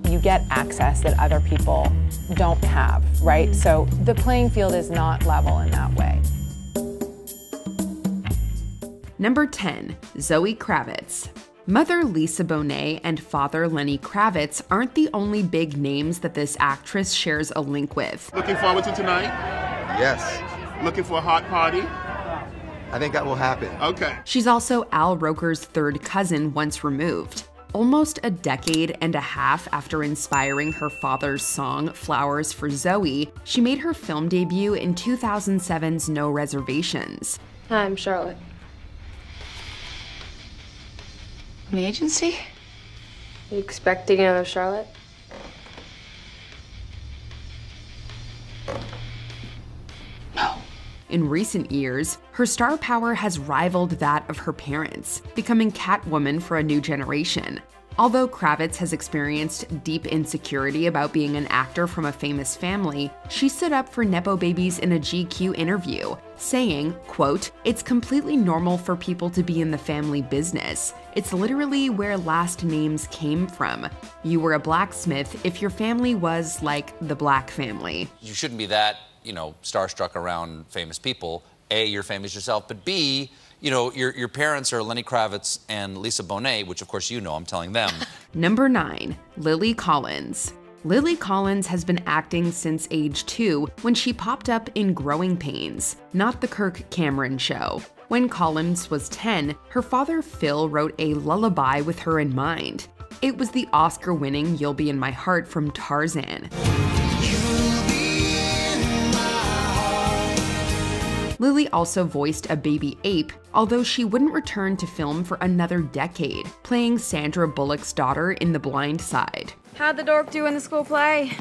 You get access that other people don't have, right? So the playing field is not level in that way. Number 10, Zoe Kravitz. Mother Lisa Bonet and father Lenny Kravitz aren't the only big names that this actress shares a link with. Looking forward to tonight? Yes. Looking for a hot party? I think that will happen. Okay. She's also Al Roker's third cousin once removed. Almost a decade and a half after inspiring her father's song Flowers for Zoe, she made her film debut in 2007's No Reservations. Hi, I'm Charlotte. The agency? You expecting another Charlotte? No. In recent years, her star power has rivaled that of her parents, becoming Catwoman for a new generation. Although Kravitz has experienced deep insecurity about being an actor from a famous family, she stood up for Nepo babies in a GQ interview, saying, quote, "It's completely normal for people to be in the family business. It's literally where last names came from. You were a blacksmith if your family was like the Black family." You shouldn't be that, starstruck around famous people. A, you're famous yourself, but B, your parents are Lenny Kravitz and Lisa Bonet, which of course I'm telling them. Number 9, Lily Collins. Lily Collins has been acting since age 2 when she popped up in Growing Pains, not the Kirk Cameron show. When Collins was 10, her father Phil wrote a lullaby with her in mind. It was the Oscar-winning You'll Be in My Heart from Tarzan. Lily also voiced a baby ape, although she wouldn't return to film for another decade, playing Sandra Bullock's daughter in The Blind Side. How'd the dork do in the school play?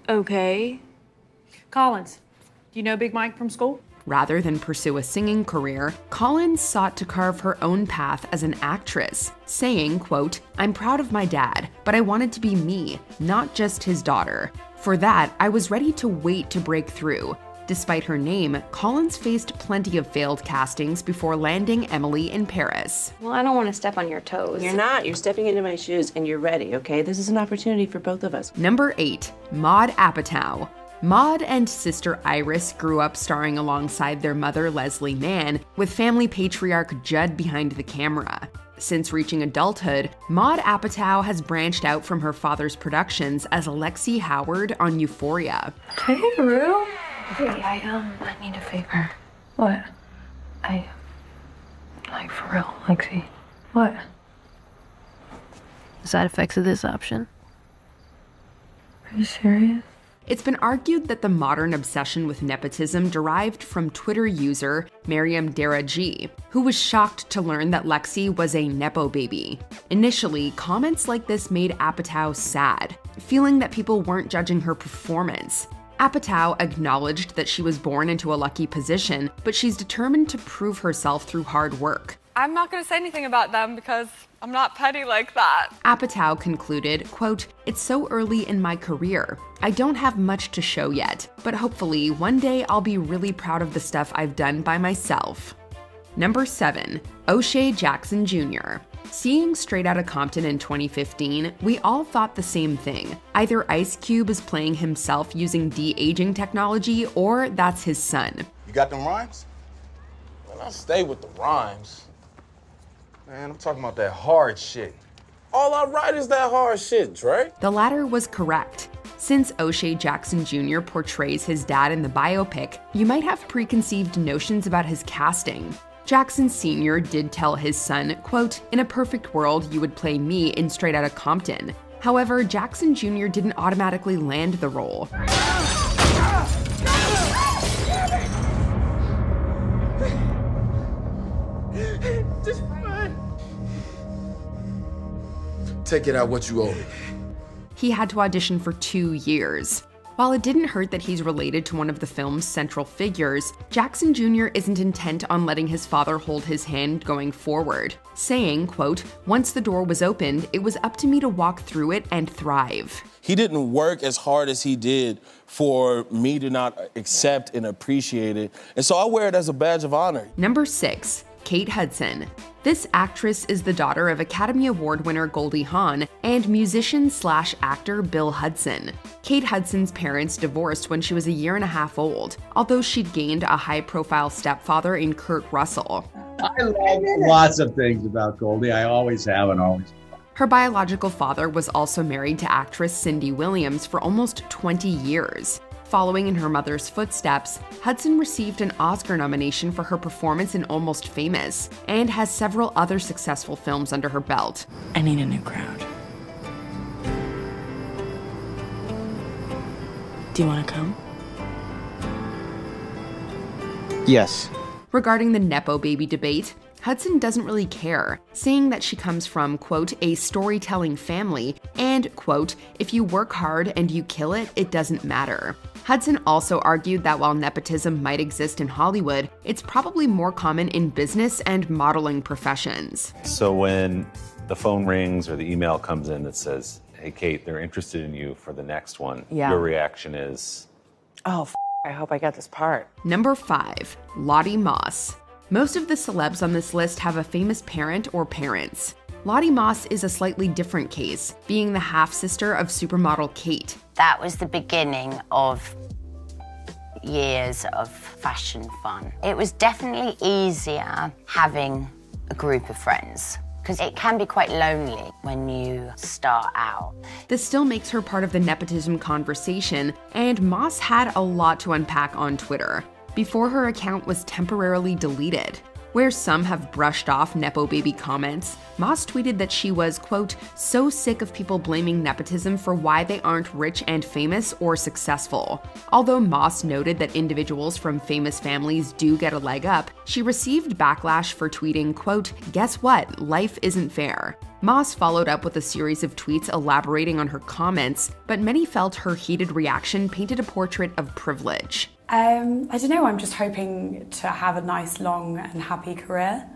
Okay. Collins, do you know Big Mike from school? Rather than pursue a singing career, Collins sought to carve her own path as an actress, saying, quote, "I'm proud of my dad, but I wanted to be me, not just his daughter. For that, I was ready to wait to break through." Despite her name, Collins faced plenty of failed castings before landing Emily in Paris. Well, I don't want to step on your toes. You're not. You're stepping into my shoes and you're ready, okay? This is an opportunity for both of us. Number 8, Maude Apatow. Maude and sister Iris grew up starring alongside their mother Leslie Mann, with family patriarch Judd behind the camera. Since reaching adulthood, Maude Apatow has branched out from her father's productions as Alexi Howard on Euphoria. Hey, Rue. Hey, I need a favor. What? Like, for real, Lexi. What? The side effects of this option. Are you serious? It's been argued that the modern obsession with nepotism derived from Twitter user Miriam Daraji, who was shocked to learn that Lexi was a Nepo baby. Initially, comments like this made Apatow sad, feeling that people weren't judging her performance. Apatow acknowledged that she was born into a lucky position, but she's determined to prove herself through hard work. I'm not going to say anything about them because I'm not petty like that. Apatow concluded, quote, "It's so early in my career. I don't have much to show yet, but hopefully one day I'll be really proud of the stuff I've done by myself." Number 7, O'Shea Jackson Jr. Seeing Straight Outta Compton in 2015, we all thought the same thing. Either Ice Cube is playing himself using de-aging technology, or that's his son. You got them rhymes? Man, I stay with the rhymes. Man, I'm talking about that hard shit. All I write is that hard shit, Dre. The latter was correct. Since O'Shea Jackson Jr. portrays his dad in the biopic, you might have preconceived notions about his casting. Jackson Sr. did tell his son, quote, "In a perfect world, you would play me in Straight Outta Compton." However, Jackson Jr. didn't automatically land the role. Take it out what you owe me. He had to audition for 2 years. While it didn't hurt that he's related to one of the film's central figures, Jackson Jr. isn't intent on letting his father hold his hand going forward, saying, quote, "Once the door was opened, it was up to me to walk through it and thrive." He didn't work as hard as he did for me to not accept and appreciate it, and so I wear it as a badge of honor. Number 6, Kate Hudson. This actress is the daughter of Academy Award winner Goldie Hawn and musician/actor Bill Hudson. Kate Hudson's parents divorced when she was a year and a half old, although she'd gained a high-profile stepfather in Kurt Russell. I love lots of things about Goldie. I always have and always. Her biological father was also married to actress Cindy Williams for almost 20 years. Following in her mother's footsteps, Hudson received an Oscar nomination for her performance in Almost Famous and has several other successful films under her belt. I need a new crowd. Do you want to come? Yes. Regarding the Nepo baby debate, Hudson doesn't really care, saying that she comes from, quote, a storytelling family, and, quote, if you work hard and you kill it, it doesn't matter. Hudson also argued that while nepotism might exist in Hollywood, it's probably more common in business and modeling professions. So when the phone rings or the email comes in that says, hey, Kate, they're interested in you for the next one, your reaction is? Oh, I hope I got this part. Number 5, Lottie Moss. Most of the celebs on this list have a famous parent or parents. Lottie Moss is a slightly different case, being the half-sister of supermodel Kate. That was the beginning of years of fashion fun. It was definitely easier having a group of friends, because it can be quite lonely when you start out. This still makes her part of the nepotism conversation, and Moss had a lot to unpack on Twitter before her account was temporarily deleted. Where some have brushed off Nepo baby comments, Moss tweeted that she was, quote, so sick of people blaming nepotism for why they aren't rich and famous or successful. Although Moss noted that individuals from famous families do get a leg up, she received backlash for tweeting, quote, guess what, life isn't fair. Moss followed up with a series of tweets elaborating on her comments, but many felt her heated reaction painted a portrait of privilege. I don't know, I'm just hoping to have a nice, long and happy career.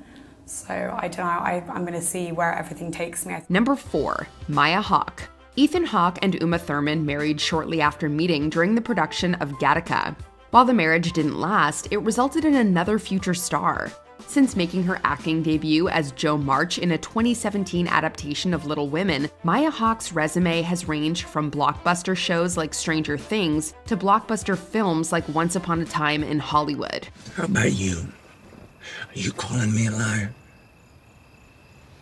So I don't know, I'm gonna see where everything takes me. Number 4, Maya Hawke. Ethan Hawke and Uma Thurman married shortly after meeting during the production of Gattaca. While the marriage didn't last, it resulted in another future star. Since making her acting debut as Jo March in a 2017 adaptation of Little Women, Maya Hawke's resume has ranged from blockbuster shows like Stranger Things to blockbuster films like Once Upon a Time in Hollywood. How about you? Are you calling me a liar?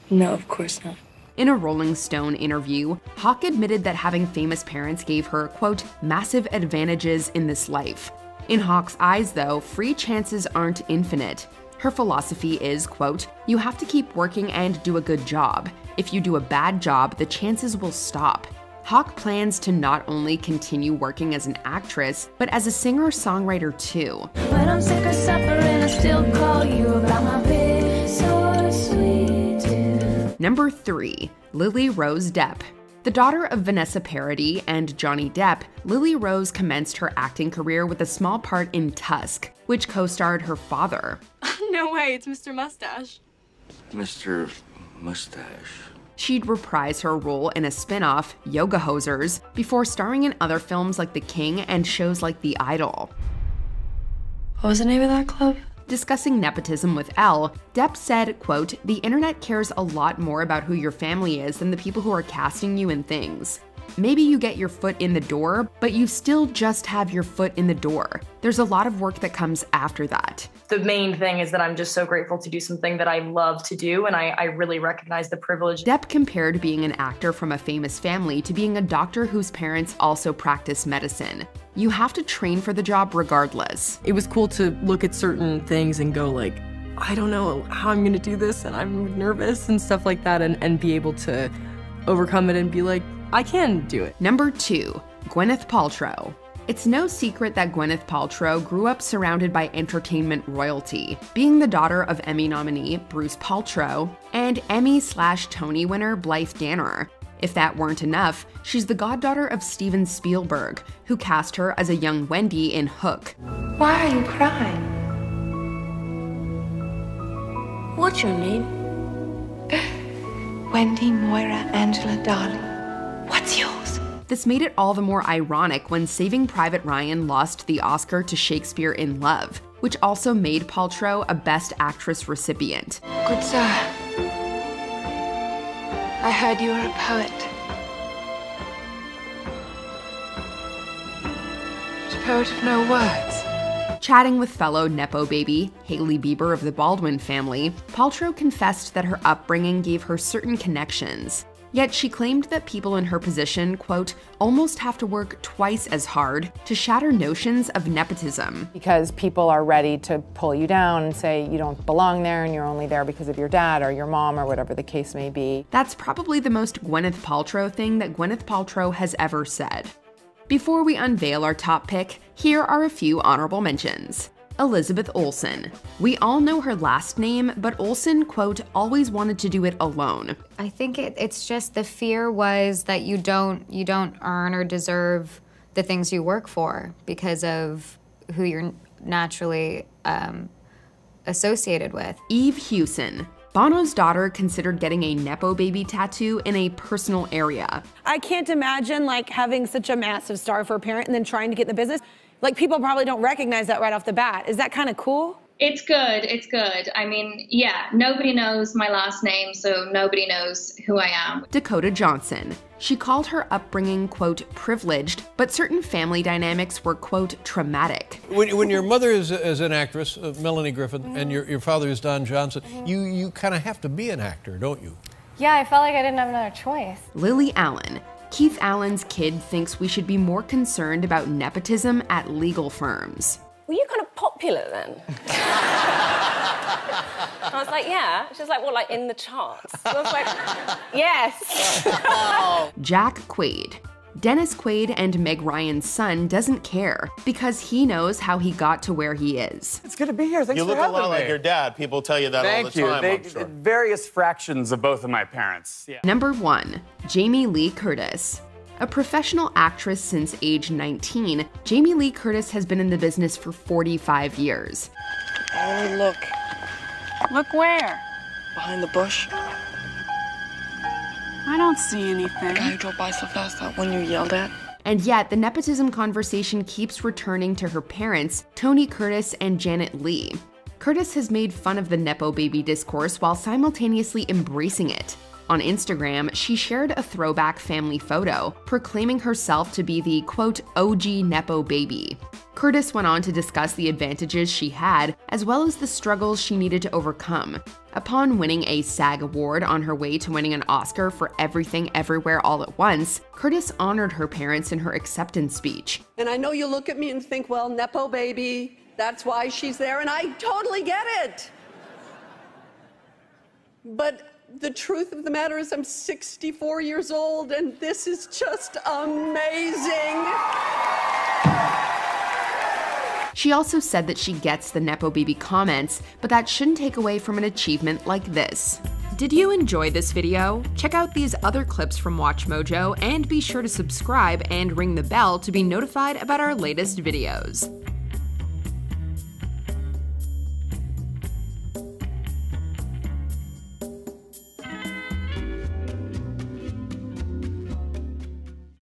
No, of course not. In a Rolling Stone interview, Hawke admitted that having famous parents gave her, quote, massive advantages in this life. In Hawke's eyes, though, free chances aren't infinite. Her philosophy is, quote, you have to keep working and do a good job. If you do a bad job, the chances will stop. Hawke plans to not only continue working as an actress, but as a singer-songwriter too. When I'm sick of suffering, I still call you about my baby, so sweet too. Number 3, Lily Rose Depp. The daughter of Vanessa Paradis and Johnny Depp, Lily Rose commenced her acting career with a small part in Tusk, which co-starred her father. No way, it's Mr. Mustache. Mr. Mustache. She'd reprise her role in a spin-off, Yoga Hosers, before starring in other films like The King and shows like The Idol. What was the name of that club? Discussing nepotism with Elle, Depp said, quote, the internet cares a lot more about who your family is than the people who are casting you in things. Maybe you get your foot in the door, but you still just have your foot in the door. There's a lot of work that comes after that. The main thing is that I'm just so grateful to do something that I love to do, and I really recognize the privilege. Depp compared being an actor from a famous family to being a doctor whose parents also practice medicine. You have to train for the job regardless. It was cool to look at certain things and go like, I don't know how I'm gonna do this, and I'm nervous and stuff like that, and be able to overcome it and be like, I can do it. Number 2, Gwyneth Paltrow. It's no secret that Gwyneth Paltrow grew up surrounded by entertainment royalty, being the daughter of Emmy nominee Bruce Paltrow and Emmy/Tony winner Blythe Danner. If that weren't enough, she's the goddaughter of Steven Spielberg, who cast her as a young Wendy in Hawke. Why are you crying? What's your name? Wendy Moira Angela Darling. What's yours? This made it all the more ironic when Saving Private Ryan lost the Oscar to Shakespeare in Love. which also made Paltrow a Best Actress recipient. Good sir, I heard you were a poet. A poet of no words. Chatting with fellow Nepo baby, Hailey Bieber of the Baldwin family, Paltrow confessed that her upbringing gave her certain connections. Yet she claimed that people in her position, quote, almost have to work twice as hard to shatter notions of nepotism. Because people are ready to pull you down and say you don't belong there and you're only there because of your dad or your mom or whatever the case may be. That's probably the most Gwyneth Paltrow thing that Gwyneth Paltrow has ever said. Before we unveil our top pick, here are a few honorable mentions. Elizabeth Olsen. We all know her last name, but Olsen, quote, always wanted to do it alone. I think it's just the fear was that you don't earn or deserve the things you work for because of who you're naturally associated with. Eve Hewson. Bono's daughter considered getting a Nepo baby tattoo in a personal area. I can't imagine like having such a massive star for a parent and then trying to get in the business. Like, people probably don't recognize that right off the bat. Is that kind of cool? It's good, it's good. I mean, yeah, nobody knows my last name, so nobody knows who I am. Dakota Johnson. She called her upbringing, quote, privileged, but certain family dynamics were, quote, traumatic. When your mother is an actress, Melanie Griffin, and your father is Don Johnson, you kind of have to be an actor, don't you? Yeah, I felt like I didn't have another choice. Lily Allen. Keith Allen's kid thinks we should be more concerned about nepotism at legal firms. Were you kind of popular then? I was like, yeah. She's like, what, like in the charts? I was like, yes. Jack Quaid. Dennis Quaid and Meg Ryan's son doesn't care because he knows how he got to where he is. It's good to be here. Thanks you for look a having lot me. like your dad. People tell you that all the time, I'm sure. Various fractions of both of my parents. Yeah. Number 1, Jamie Lee Curtis. A professional actress since age 19, Jamie Lee Curtis has been in the business for 45 years. Oh, look. Look where? Behind the bush. I don't see anything. The guy who drove by so fast, that one you yelled at. And yet, the nepotism conversation keeps returning to her parents, Tony Curtis and Janet Leigh. Curtis has made fun of the Nepo baby discourse while simultaneously embracing it. On Instagram, she shared a throwback family photo, proclaiming herself to be the, quote, OG Nepo baby. Curtis went on to discuss the advantages she had, as well as the struggles she needed to overcome. Upon winning a SAG award on her way to winning an Oscar for Everything Everywhere All at Once, Curtis honored her parents in her acceptance speech. And I know you look at me and think, well, Nepo baby, that's why she's there, and I totally get it. But the truth of the matter is I'm 64 years old, and this is just amazing. She also said that she gets the Nepo baby comments, but that shouldn't take away from an achievement like this. Did you enjoy this video? Check out these other clips from MsMojo and be sure to subscribe and ring the bell to be notified about our latest videos.